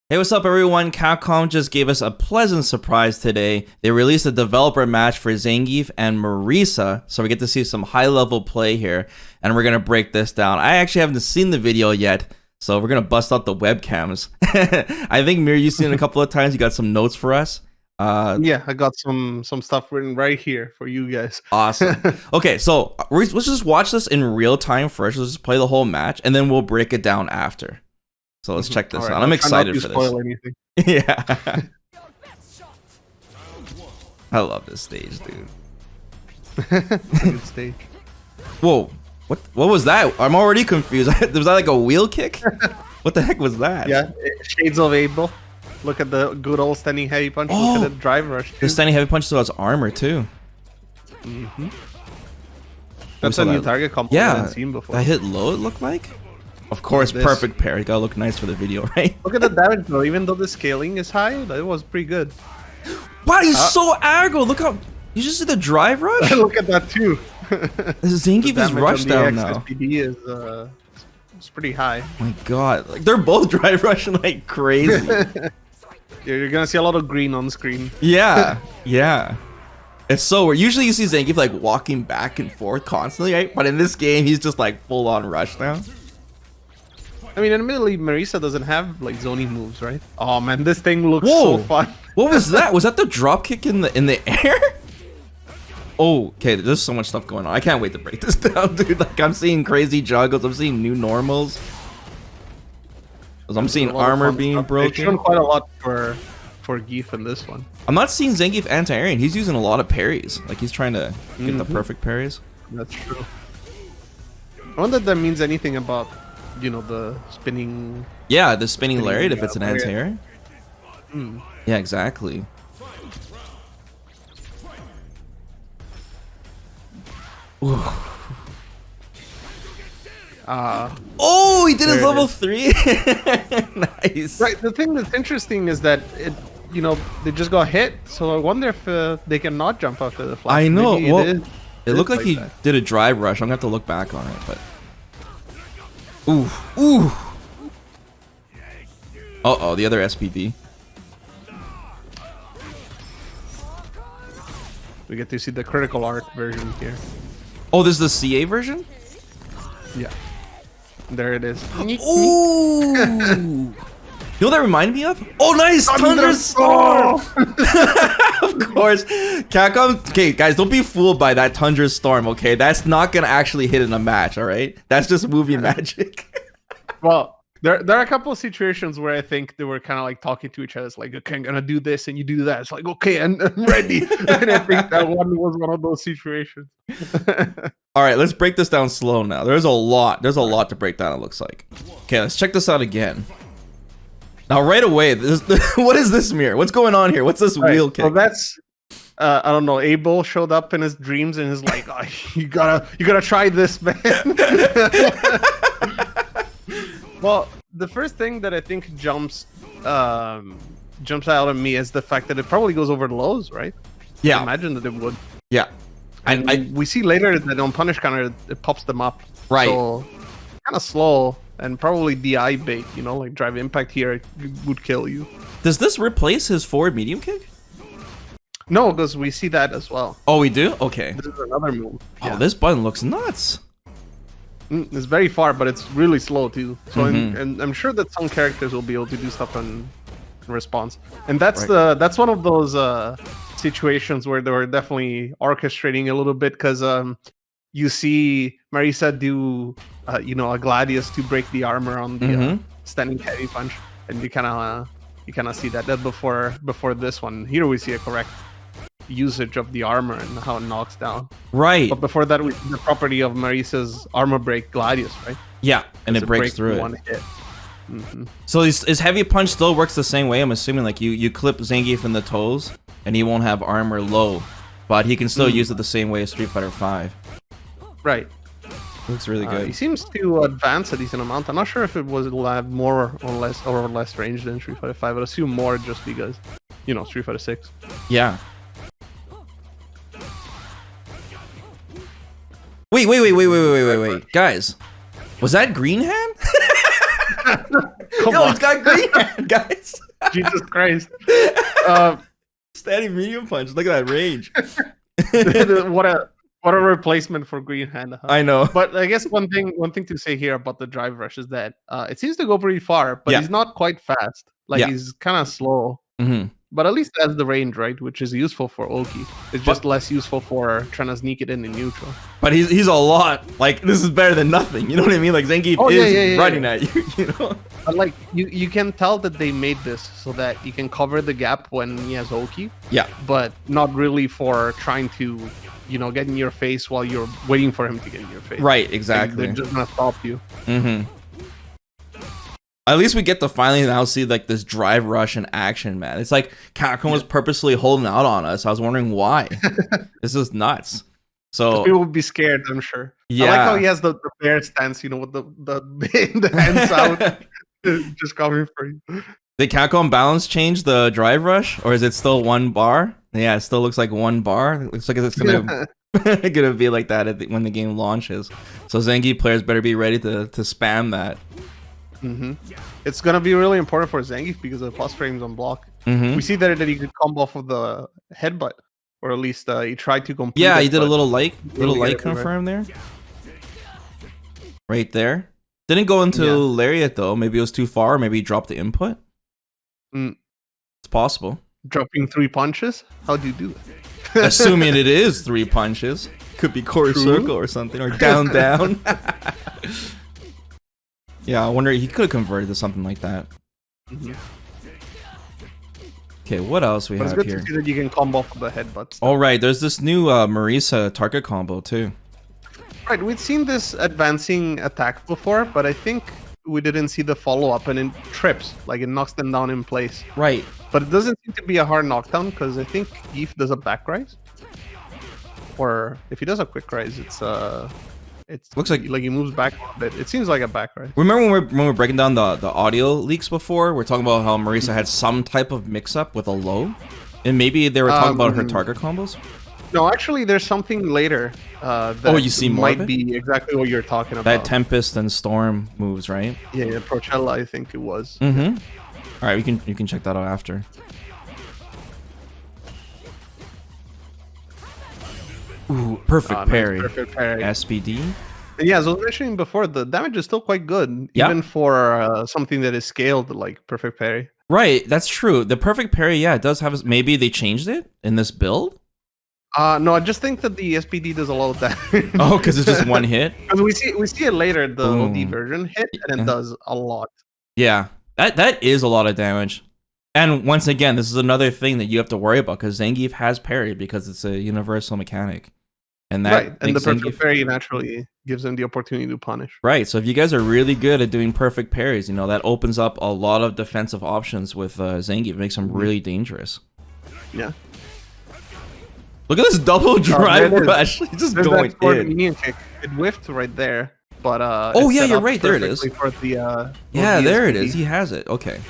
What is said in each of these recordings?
Hey, what's up everyone? Capcom just gave us a pleasant surprise today. They released a developer match for Zangief and Marisa, so we get to see some high-level play here, and we're gonna break this down. I actually haven't seen the video yet, so we're gonna bust out the webcams. I think Mir, you've seen it a couple of times. You got some notes for us. Yeah, I got some stuff written right here for you guys. Awesome. Okay, so let's just watch this in real time first. Let's just play the whole match, and then we'll break it down after. So let's check this out. I'm excited for this. Anything. Yeah. I love this stage, dude. Good stage. Whoa. What was that? I'm already confused. Was that like a wheel kick? What the heck was that? Yeah, shades of Abel. Look at the good old standing heavy punch. Oh, look at the drive rush. The standing heavy punch still has armor too. That's a new target combo I haven't seen before. That hit low, it looked like? Of course, perfect pair. You gotta look nice for the video, right? Look at the damage though. Even though the scaling is high, that was pretty good. Wow, he's so aggro. Look how... You just see the drive rush? Look at that too. Zangief is rushed down now. SPD is it's pretty high. Oh my god. Like, they're both drive rushing like crazy. You're gonna see a lot of green on screen. Yeah, yeah. It's so weird. Usually you see Zangief like walking back and forth constantly, right? But in this game, he's just like full on rush now. I mean, admittedly, Marisa doesn't have like zoning moves, right? Oh man, this thing looks so fun. What was that? Was that the drop kick in the air? Oh, okay. There's so much stuff going on. I can't wait to break this down, dude. Like I'm seeing crazy juggles. I'm seeing new normals. I'm seeing armor being broken. They've shown quite a lot for Geef in this one. I'm not seeing Zangief anti-airing. He's using a lot of parries. Like he's trying to get the perfect parries. That's true. I wonder if that means anything about, you know, the spinning. Yeah, the spinning lariat if it's an anti-air. Yeah, exactly. Ooh. Oh, he did his level 3. Nice. Right. The thing that's interesting is that you know, they just got hit. So I wonder if they can not jump after the flash. I know. Maybe well, it looked like he did a drive rush. I'm gonna have to look back on it, but. Ooh, ooh. Uh-oh, the other SPD. We get to see the critical art version here. Oh, this is the CA version? Yeah. There it is. Ooh. You know what that reminded me of? Oh, nice! Tundra Storm! Of course. Capcom. Okay, guys, don't be fooled by that Tundra Storm, okay? That's not gonna actually hit in a match, alright? That's just movie magic. Well, there are a couple of situations where I think they were kind of like talking to each other. It's like, okay, I'm gonna do this and you do that. It's like, okay, I'm ready. And I think that one was one of those situations. Alright, let's break this down slow now. There's a lot to break down, it looks like. Okay, let's check this out again. Now, right away, what is this mirror? What's going on here? What's this wheel kick? Well, that's I don't know. Abel showed up in his dreams and is like, oh, you gotta try this, man. Well, the first thing that I think jumps out at me is the fact that it probably goes over the lows, right? Yeah, I imagine that it would. Yeah, and we see later that on punish counter it pops them up. Right. So kind of slow. And probably DI bait, you know, like drive impact here it would kill you. Does this replace his forward medium kick? No, because we see that as well. Oh, we do? Okay. This is another move. Oh, yeah. This button looks nuts. It's very far, but it's really slow too. So and I'm sure that some characters will be able to do stuff in response. And that's that's one of those situations where they were definitely orchestrating a little bit because you see Marisa do, you know, a Gladius to break the armor on the standing heavy punch, and you kind of see that before this one. Here we see a correct usage of the armor and how it knocks down. Right. But before that, we see the property of Marisa's armor break Gladius, right? Yeah, and it breaks through it. One hit. So his heavy punch still works the same way. I'm assuming like you clip Zangief in the toes, and he won't have armor low, but he can still use it the same way as Street Fighter V. Right. Looks really good. He seems to advance a decent amount. I'm not sure if will have more or less range than Street Fighter 5. I'd assume more just because, you know, Street Fighter 6. Yeah. Wait. Guys, was that Green Hand? Come Yo, on. he's got green hand, guys. Jesus Christ. Standing medium punch. Look at that range. What a replacement for green hand. Huh? I know. But I guess one thing to say here about the drive rush is that it seems to go pretty far, but he's not quite fast. Like he's kind of slow. Mm-hmm. But at least that's the range, right? Which is useful for Oki. It's just less useful for trying to sneak it in neutral. But he's a lot. Like, this is better than nothing. You know what I mean? Like, Zangief is running at you, you know? But like, you can tell that they made this so that you can cover the gap when he has Oki. Yeah. But not really for trying to, get in your face while you're waiting for him to get in your face. Right, exactly. They're just gonna stop you. Mm-hmm. At least we get to finally now see like this drive rush in action, man. It's like Capcom was purposely holding out on us. I was wondering why. This is nuts. So people would be scared, I'm sure. Yeah. I like how he has the bear stance, with the hands out, just coming for you. Did Capcom balance change the drive rush, or is it still one bar? Yeah, it still looks like one bar. It looks like it's gonna gonna be like that when the game launches. So Zangief players better be ready to spam that. Mm-hmm. It's gonna be really important for Zangief because of the plus frames on block. Mm-hmm. We see that he could combo off of the headbutt, or at least he tried to complete. Yeah, it, he did a little light really confirm there. Right there. Didn't go into Lariat though. Maybe it was too far. Maybe he dropped the input. It's possible. Dropping 3 punches? How do you do it? Assuming it is 3 punches. Could be core circle or something, or down. Yeah, I wonder, he could have converted to something like that. Mm-hmm. Okay, what else we have it's good here? to see that you can combo off of the headbutts. All right, there's this new Marisa target combo too. Right, we'd seen this advancing attack before, but I think we didn't see the follow-up, and it trips, like it knocks them down in place. Right. But it doesn't seem to be a hard knockdown, because I think Geef does a back rise. Or if he does a quick rise, it's looks like he moves back a bit. It seems like a back rise. Remember when we were breaking down the audio leaks before? We're talking about how Marisa had some type of mix-up with a low? And maybe they were talking about her target combos? No, actually, there's something later that you see more might of it? be exactly what you're talking about. That Tempest and Storm moves, right? Yeah, Procella, I think it was. Mm-hmm. All right, you can check that out after. Ooh, perfect parry. Nice, perfect parry. SPD. And yeah, as I was mentioning before, the damage is still quite good, even for something that is scaled like perfect parry. Right, that's true. The perfect parry, yeah, it does have. Maybe they changed it in this build. No, I just think that the SPD does a lot of damage. Oh, because it's just one hit. Because we see it later, the OD version hit, and it does a lot. Yeah, that is a lot of damage. And once again, this is another thing that you have to worry about because Zangief has parry because it's a universal mechanic. And that and the perfect parry naturally gives him the opportunity to punish. Right, so if you guys are really good at doing perfect parries, that opens up a lot of defensive options with Zangief. It makes him really dangerous. Yeah. Look at this double drive rush. He's just going in. Minion kick. It whiffed right there, but oh yeah, you're right. There it is. For the, yeah, there it is. He has it. Okay.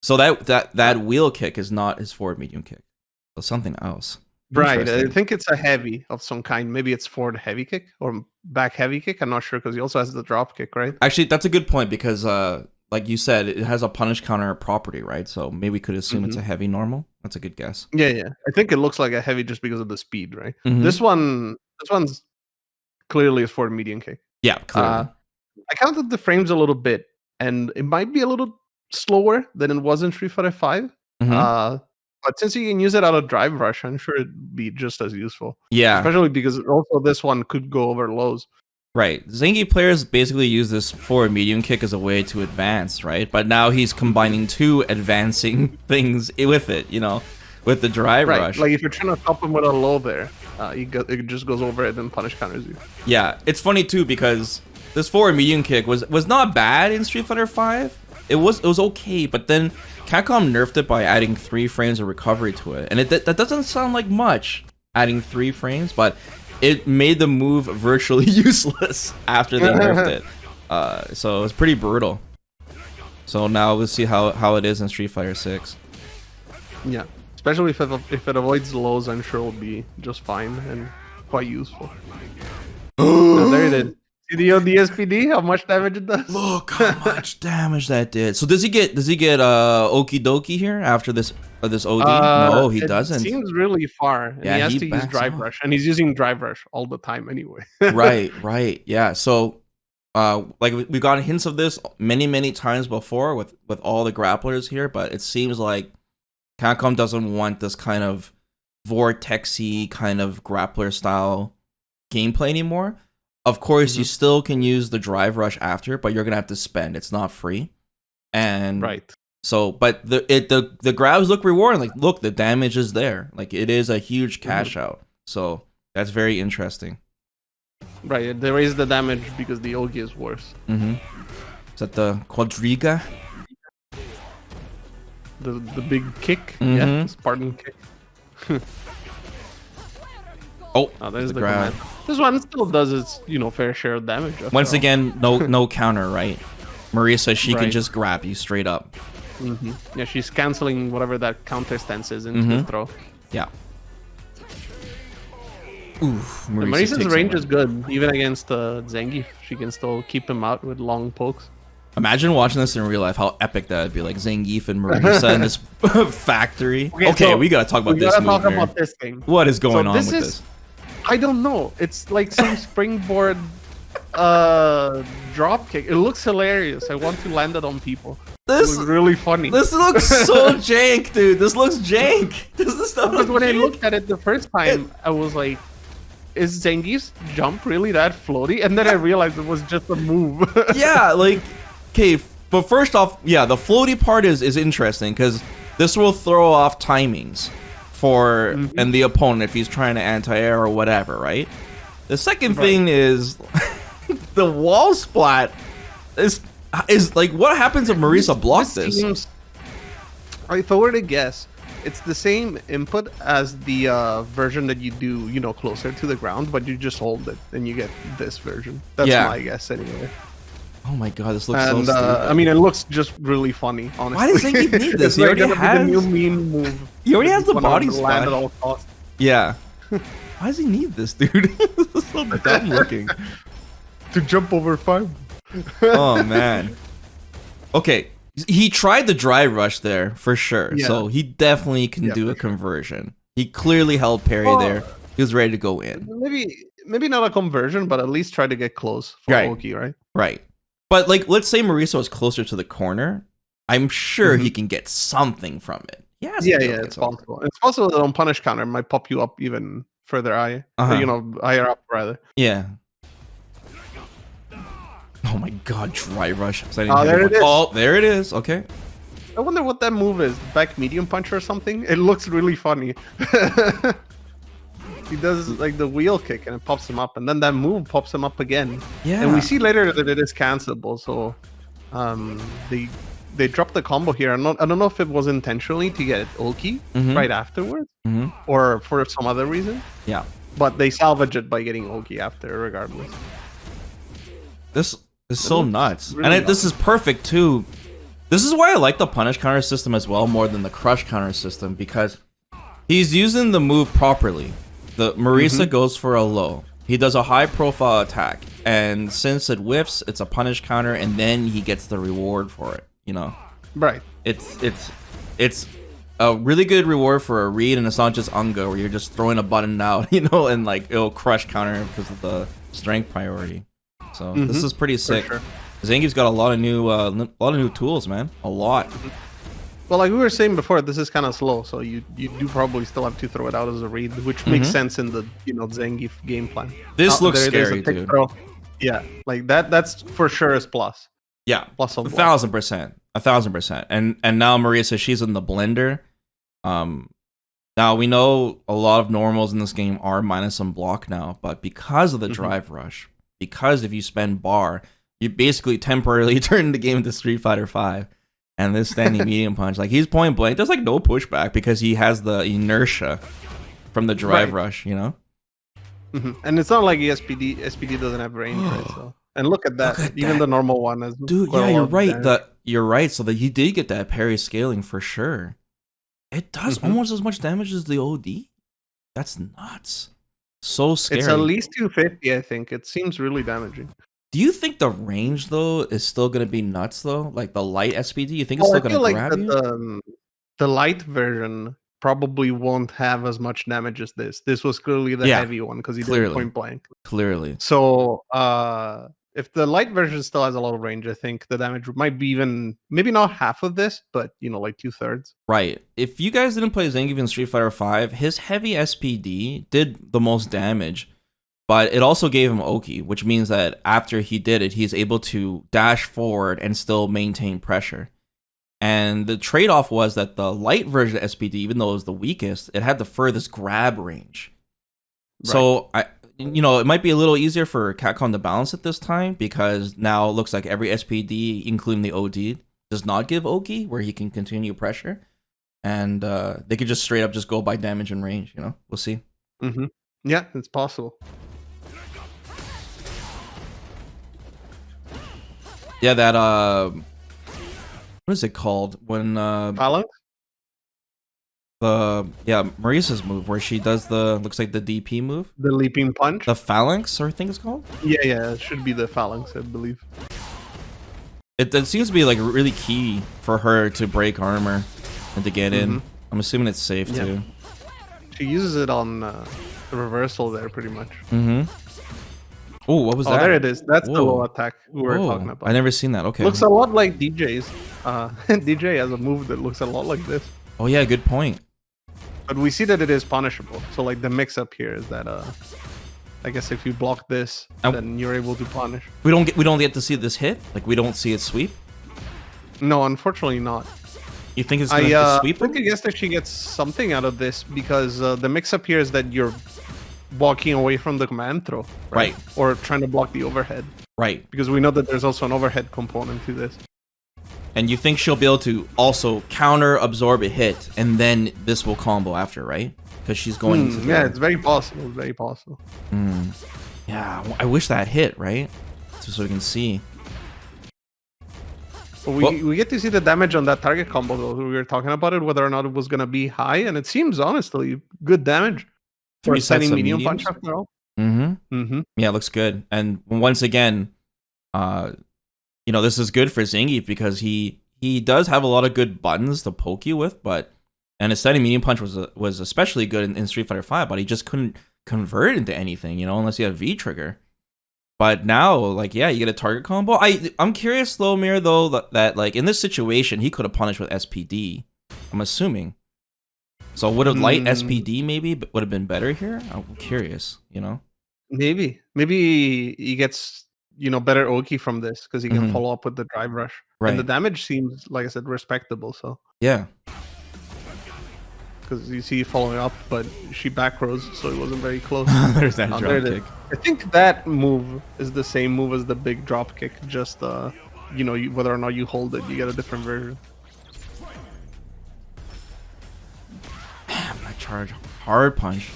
So that wheel kick is not his forward medium kick. So something else. Right. I think it's a heavy of some kind. Maybe it's forward heavy kick or back heavy kick. I'm not sure because he also has the drop kick, right? Actually, that's a good point because, like you said, it has a punish counter property, right? So maybe we could assume it's a heavy normal. That's a good guess. Yeah. I think it looks like a heavy just because of the speed, right? This one's clearly a forward medium kick. Yeah, clearly. I counted the frames a little bit, and it might be a little slower than it was in Street Fighter 5. But since you can use it out of drive rush, I'm sure it'd be just as useful. Yeah. Especially because also this one could go over lows. Right. Zangief players basically use this forward medium kick as a way to advance, right? But now he's combining two advancing things with it, with the drive rush. Like if you're trying to stop him with a low there, it just goes over it and punish counters you. Yeah. It's funny too because this forward medium kick was not bad in Street Fighter 5. It was okay, but then Capcom nerfed it by adding 3 frames of recovery to it. And that doesn't sound like much, adding 3 frames, but it made the move virtually useless after they nerfed it. So it was pretty brutal. So now we'll see how it is in Street Fighter 6. Yeah, especially if it avoids lows, I'm sure it'll be just fine and quite useful. There it is. the SPD, how much damage it does? Look how much damage that did. So does he get Okie Dokie here after this OD? No, he doesn't. It seems really far. And Yeah, he has he to use backs Drive off. Rush, and he's using Drive Rush all the time anyway. Right. Yeah. So like we got hints of this many times before with all the grapplers here, but it seems like Capcom doesn't want this kind of vortexy kind of grappler style gameplay anymore. Of course, you still can use the Drive Rush after, but you're gonna have to spend. It's not free. And right. so, but the grabs look rewarding. Like, look, the damage is there. Like, it is a huge cash out. So that's very interesting. Right, they raise the damage because the Ogi is worse. Is that the Quadriga? The big kick, yeah, Spartan kick. Oh, there's the grab. command. This one still does its fair share of damage. Once again, no counter, right? Marisa, she can Right. just grab you straight up. Yeah, she's canceling whatever that counter stance is into the throw. Yeah. Oof, And Marisa Marisa's takes range him is good, even against Zangief. She can still keep him out with long pokes. Imagine watching this in real life. How epic that would be! Like Zangief and Marisa in this factory. Okay, so we gotta talk about we this. gotta move talk here. about this thing. What is going So on this with is- this? I don't know. It's like some springboard drop kick. It looks hilarious. I want to land it on people. This It looks really funny. This looks so jank, dude. This looks jank. This is stuff. Because when I looked at it the first time, I was like, is Zangief's jump really that floaty? And then I realized it was just a move. Yeah, like, okay, but first off, yeah, the floaty part is interesting because this will throw off timings for and the opponent if he's trying to anti-air or whatever, right? The second thing is the wall splat is like, what happens if Marisa blocks this? Seems, if I were to guess, it's the same input as the version that you do, closer to the ground, but you just hold it and you get this version. That's my guess anyway. Oh my god, this looks And so stupid. I mean, it looks just really funny, honestly. Why does Zangief need this? It's He already gonna be the has. new mean move. He already has the Wanna body land at splash. all costs. Yeah. Why does he need this, dude? This is so dumb looking. To jump over 5. Oh man. Okay, he tried the Drive Rush there for sure, Yeah. so he definitely can do a conversion. He clearly held parry there. He was ready to go in. Maybe not a conversion, but at least try to get close for Right. Oki, right? Right. But like, let's say Marisa was closer to the corner. I'm sure he can get something from it. Yeah, it's possible. It's possible that on punish counter might pop you up even further higher. Higher up rather. Yeah. Oh my god, Drive Rush. There it is. Oh, there it is. Okay. I wonder what that move is. Back medium punch or something? It looks really funny. He does like the wheel kick and it pops him up, and then that move pops him up again. Yeah. And we see later that it is cancelable, so they dropped the combo here. I don't know if it was intentionally to get Oki right afterwards or for some other reason. Yeah. But they salvage it by getting Oki after, regardless. This is so nuts. really And this is perfect too. This is why I like the punish counter system as well more than the crush counter system, because he's using the move properly. The Marisa goes for a low. He does a high profile attack, and since it whiffs, it's a punish counter, and then he gets the reward for it. Right. It's a really good reward for a read, and it's not just Unga where you're just throwing a button out, and like it'll crush counter because of the strength priority. So this is pretty sick. sure. Zangief's got a lot of new tools, man. A lot. Well, like we were saying before, this is kind of slow, so you do probably still have to throw it out as a read, which makes sense in the Zangief game plan. This looks there's scary, a pick dude. throw. Yeah, like that's for sure is plus. Yeah, Plus on 1,000%, 1,000%. And now Marisa, she's in the blender. Now we know a lot of normals in this game are minus some block now, but because of the Drive Rush, because if you spend bar, you basically temporarily turn the game into Street Fighter 5. And this standing medium punch, like he's point blank, there's like no pushback because he has the inertia from the Drive Rush, And it's not like SPD doesn't have range, right? So, and look at that, even the normal one has. Dude, quite yeah, a you're lot of right. damage. You're right. So that you did get that parry scaling for sure. It does almost as much damage as the OD. That's nuts. So scary. It's at least 250, I think. It seems really damaging. Do you think the range though is still gonna be nuts though? Like the light SPD, you think it's Well, still I feel gonna like grab you? the light version probably won't have as much damage as this. This was clearly the Yeah, heavy one because he did it clearly, point blank. clearly. So if the light version still has a lot of range, I think the damage might be even maybe not half of this, but like 2/3. Right. If you guys didn't play Zangief in Street Fighter V, his heavy SPD did the most damage, but it also gave him Oki, which means that after he did it, he's able to dash forward and still maintain pressure. And the trade-off was that the light version of SPD, even though it was the weakest, it had the furthest grab range. Right. So it might be a little easier for Capcom to balance it this time because now it looks like every SPD, including the OD, does not give Oki, where he can continue pressure, and they could just straight up just go by damage and range. We'll see. Mm-hmm. Yeah, it's possible. Yeah, that what is it called when Phalanx? Marisa's move where she does looks like the DP move, The leaping punch? the phalanx, I think it's called. Yeah, it should be the phalanx, I believe. It seems to be like really key for her to break armor and to get in. I'm assuming it's safe too. She uses it on the reversal there pretty much. Oh, what was that? Oh, there it is. That's the Whoa. low attack we were talking about. I never seen that. Okay. Looks a lot like DJ's. DJ has a move that looks a lot like this. Oh yeah, good point. But we see that it is punishable. So like the mix-up here is that I guess if you block this, then you're able to punish. We don't get to see this hit. Like we don't see it sweep. No, unfortunately not. You think it's gonna sweep? I guess that she gets something out of this because the mix-up here is that you're walking away from the command throw, right? Or trying to block the overhead, right? Because we know that there's also an overhead component to this. And you think she'll be able to also counter absorb a hit, and then this will combo after, right? Because she's going into yeah, it's very possible. It's very possible. Yeah, I wish that hit, right? So we can see. But we get to see the damage on that target combo, though. We were talking about it, whether or not it was going to be high, and it seems, honestly, good damage. 3 sets of medium mediums? punch after all. Yeah, it looks good. And once again, this is good for Zangief because he does have a lot of good buttons to poke you with, and his setting medium punch was especially good in Street Fighter V, but he just couldn't convert into anything, unless you had V trigger. But now, you get a target combo. I'm curious though, Mir, though, that like in this situation he could have punished with SPD. I'm assuming. So would a light SPD maybe would have been better here? I'm curious, Maybe he gets better Oki from this because he can follow up with the drive rush. Right. And the damage seems, like I said, respectable. So yeah, because you see following up, but she back rows, so it wasn't very close. There's that drop kick. I think that move is the same move as the big drop kick. Just whether or not you hold it, you get a different version. Damn, that charge hard punch.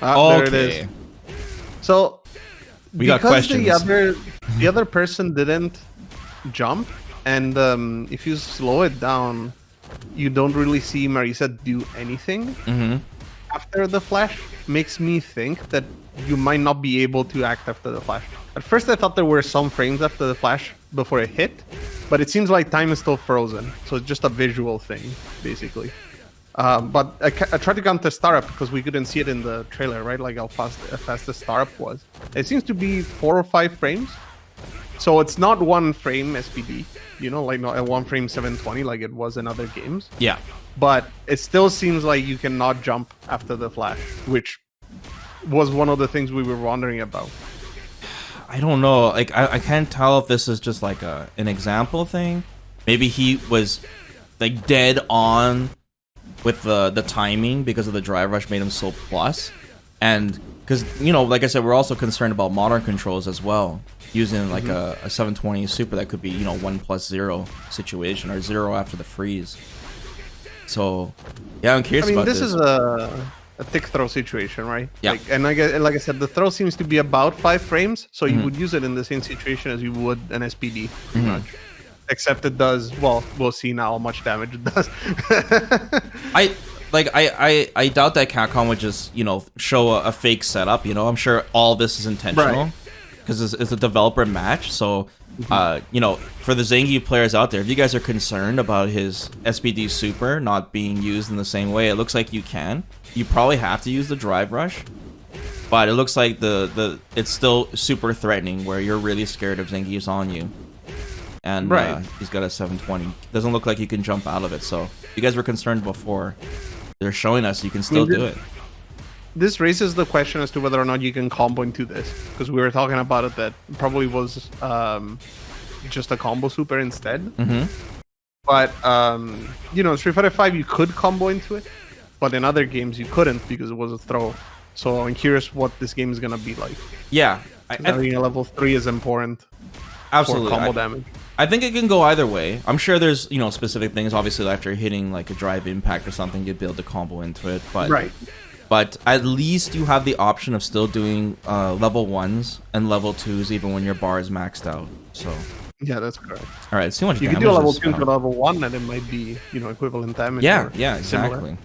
There it is. So we got questions. The other person didn't jump, and if you slow it down, you don't really see Marisa do anything after the flash. Makes me think that you might not be able to act after the flash. At first I thought there were some frames after the flash before it hit, but it seems like time is still frozen, so it's just a visual thing basically. But I tried to count the startup because we couldn't see it in the trailer, right? Like how fast the startup was. It seems to be 4 or 5 frames. So it's not 1 frame SPD, like not a 1 frame 720 like it was in other games. Yeah. But it still seems like you cannot jump after the flash, which was one of the things we were wondering about. I don't know. Like I can't tell if this is just like an example thing. Maybe he was like dead on with the timing because of the drive rush made him so plus, and because like I said, we're also concerned about modern controls as well, using like a 720 super that could be 1+0 situation or 0 after the freeze. So yeah, I'm curious about this. This is a thick throw situation, right? Yeah. Like I said, the throw seems to be about 5 frames, so you would use it in the same situation as you would an SPD, pretty much. Except it does, well, we'll see now how much damage it does. I doubt that Capcom would just, show a fake setup, I'm sure all this is intentional. Right. because it's a developer match. So, you know, for the Zangief players out there, if you guys are concerned about his SPD super not being used in the same way, it looks like you can. You probably have to use the drive rush, but it looks like it's still super threatening where you're really scared of Zangief's on you. And he's got a 720. Doesn't look like you can jump out of it. So if you guys were concerned before, they're showing us you can still do it. This raises the question as to whether or not you can combo into this, because we were talking about it that probably was just a combo super instead. But you know, Street Fighter 5 you could combo into it, but in other games you couldn't because it was a throw. So I'm curious what this game is gonna be like. Yeah, having a level 3 is important. Absolutely, for combo damage. I think it can go either way. I'm sure there's, you know, specific things. Obviously, after hitting like a drive impact or something, you'd be able to combo into it. But but at least you have the option of still doing level 1s and level 2s even when your bar is maxed out. So yeah, that's correct. All right, see how much you damage can do a level 2 this to level 1, and it might be, you know, equivalent damage. Yeah, yeah, exactly.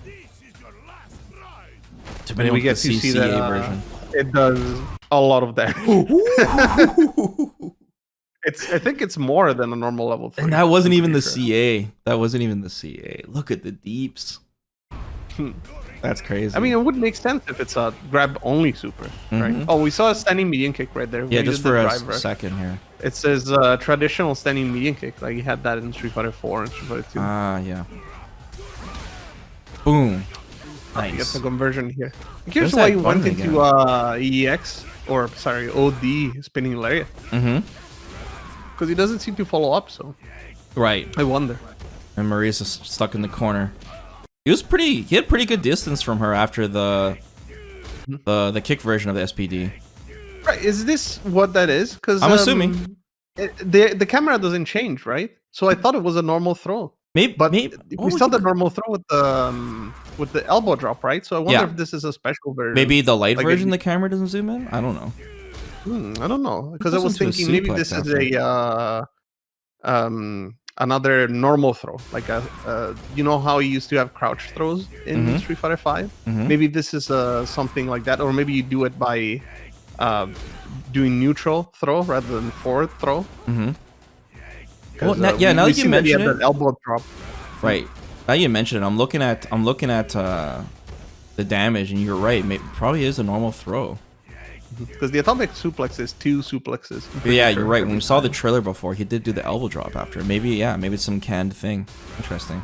And we get to see that version. It does a lot of damage. I think it's more than a normal level 3. And that wasn't even the CA. That wasn't even the CA. Look at the deeps. That's crazy. I mean, it would make sense if it's a grab only super, right? Oh, we saw a standing medium kick right there. Yeah, just for a second here. It says traditional standing medium kick. Like you had that in Street Fighter 4 and Street Fighter 2. Ah, yeah. Boom. Nice. Get the conversion here. I'm curious why you went into EX, or sorry, OD spinning lariat. Because he doesn't seem to follow up, so. Right. I wonder. And Marisa stuck in the corner. He had pretty good distance from her after the kick version of the SPD. Right. Is this what that is? Because I'm assuming the camera doesn't change, right? So I thought it was a normal throw. Maybe, we saw the normal throw with the elbow drop, right? So I wonder if this is a special version. Maybe the light version, the camera doesn't zoom in. I don't know. I don't know, because I was thinking maybe this is a another normal throw, like you know how you used to have crouch throws in Street Fighter 5. Maybe this is something like that, or maybe you do it by doing neutral throw rather than forward throw. Well, now that you mention it, elbow drop. Right. Now you mention it, I'm looking at the damage, and you're right. Probably is a normal throw. Because the atomic suplex is 2 suplexes. Yeah, you're right. When we saw the trailer before, he did do the elbow drop after. Maybe it's some canned thing. Interesting.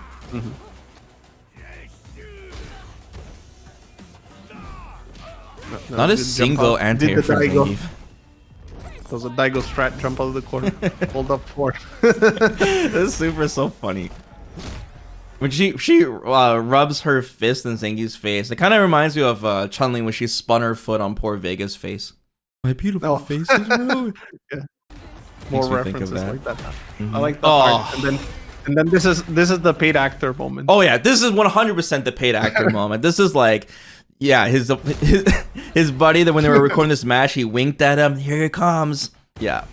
Not a single anti-air for Zangief. That was a Daigo strat, jump out of the corner, hold up for. This super so funny. When she rubs her fist in Zangief's face, it kind of reminds me of Chun-Li when she spun her foot on poor Vega's face. My beautiful face is ruined. Yeah. More references like that. I like the part. And then this is the paid actor moment. Oh yeah, this is 100% the paid actor moment. This is like, yeah, his buddy that when they were recording this match, he winked at him. Here he comes. Yeah.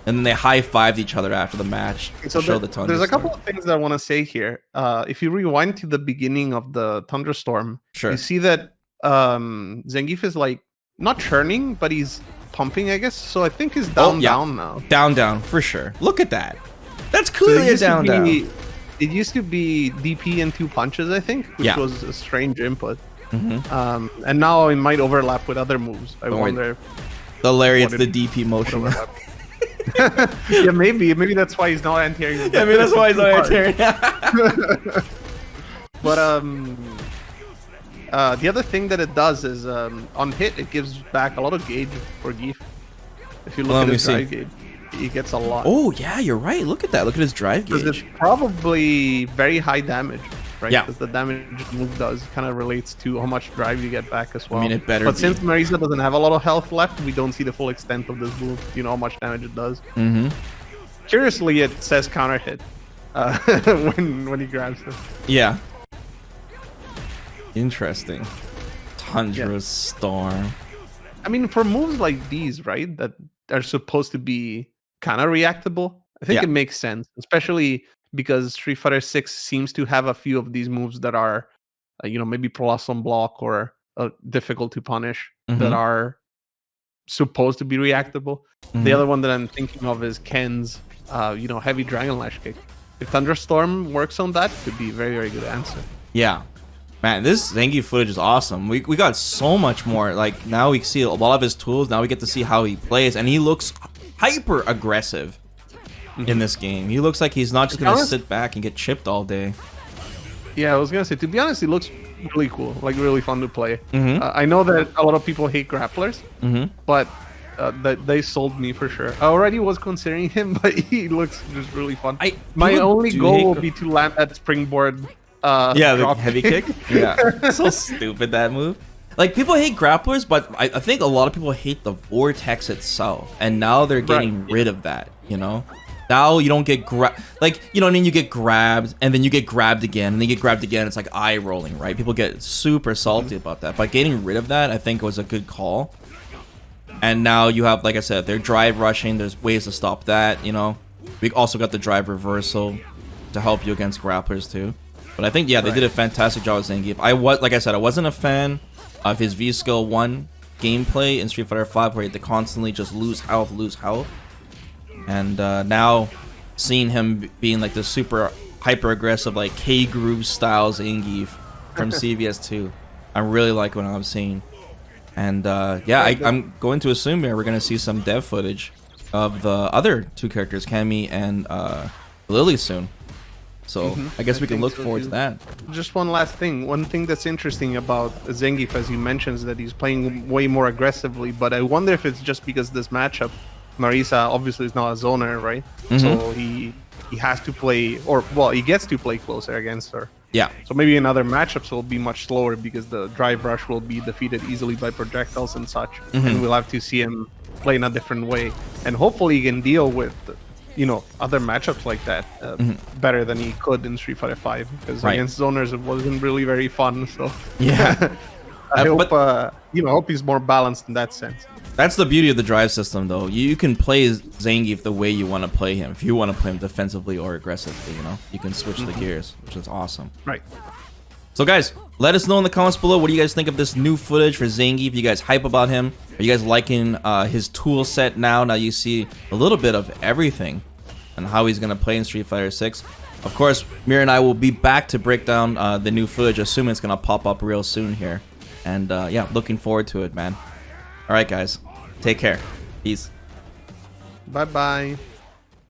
And then they high-fived each other after the match to show the Tundra. There's a couple of things that I want to say here. If you rewind to the beginning of the Tundra Storm, you see that Zangief is like not churning, but he's pumping, I guess. So I think he's down now. Down for sure. Look at that. That's clearly a down. It used to be DP and 2 punches, I think, which was a strange input. And now it might overlap with other moves. I wonder. The lariat's the DP motion. Yeah, maybe that's why he's not anti-air. Yeah, maybe that's why he's not anti-air. But the other thing that it does is on hit it gives back a lot of gauge for Gief. If you look at his drive gauge, he gets a lot. Oh yeah, you're right. Look at that. Look at his drive gauge. Because it's probably very high damage, right? Yeah. Because the damage move does kind of relates to how much drive you get back as well. I mean, it better. But since Marisa doesn't have a lot of health left, we don't see the full extent of this move. You know how much damage it does. Curiously, it says counter hit when he grabs it. Yeah. Interesting. Tundra Storm. I mean, for moves like these, right, that are supposed to be kind of reactable, I think it makes sense, especially because Street Fighter 6 seems to have a few of these moves that are, maybe plus on block or difficult to punish, that are supposed to be reactable. The other one that I'm thinking of is Ken's, heavy Dragon Lash kick. If Thunderstorm works on that, could be a very, very good answer. Yeah. Man, this Zangief footage is awesome. We got so much more. Like, now we see a lot of his tools. Now we get to see how he plays. And he looks hyper aggressive in this game. He looks like he's not just going to sit back and get chipped all day. Yeah, I was going to say, to be honest, he looks really cool. Like, really fun to play. I know that a lot of people hate grapplers, but that they sold me for sure. I already was considering him, but he looks just really fun. My only goal will be to land that springboard. The heavy kick. Yeah, so stupid that move. Like, people hate grapplers, but I think a lot of people hate the vortex itself, and now they're getting rid of that. Now you don't get you get grabbed, and then you get grabbed again, and then you get grabbed again. It's like eye rolling, right? People get super salty about that. But getting rid of that, I think, was a good call. And now you have, like I said, they're drive rushing. There's ways to stop that. We also got the drive reversal to help you against grapplers too. But I think, they did a fantastic job with Zangief. Like I said, I wasn't a fan of his V Skill 1 gameplay in Street Fighter 5, where he had to constantly just lose health. And now seeing him being like the super hyper aggressive, like K-Groove style Zangief from CVS 2, I really like what I'm seeing. And I'm going to assume here we're going to see some dev footage of the other two characters, Cammy and Lily, soon. So I guess we can look forward to that. Just one last thing. One thing that's interesting about Zangief, as you mentioned, is that he's playing way more aggressively. But I wonder if it's just because this matchup, Marisa obviously is not a zoner, right? So he has to play, he gets to play closer against her. Yeah. So maybe in other matchups will be much slower because the drive rush will be defeated easily by projectiles and such. And we'll have to see him play in a different way. And hopefully he can deal with other matchups like that better than he could in Street Fighter 5, because against zoners it wasn't really very fun. So I hope he's more balanced in that sense. That's the beauty of the drive system, though. You can play Zangief the way you want to play him. If you want to play him defensively or aggressively, you can switch the gears, which is awesome. Right. So guys, let us know in the comments below, what do you guys think of this new footage for Zangief? You guys hype about him? Are you guys liking his tool set now? Now you see a little bit of everything and how he's going to play in Street Fighter 6. Of course, Mir and I will be back to break down the new footage, assuming it's going to pop up real soon here. And looking forward to it, man. All right, guys. Take care. Peace. Bye-bye.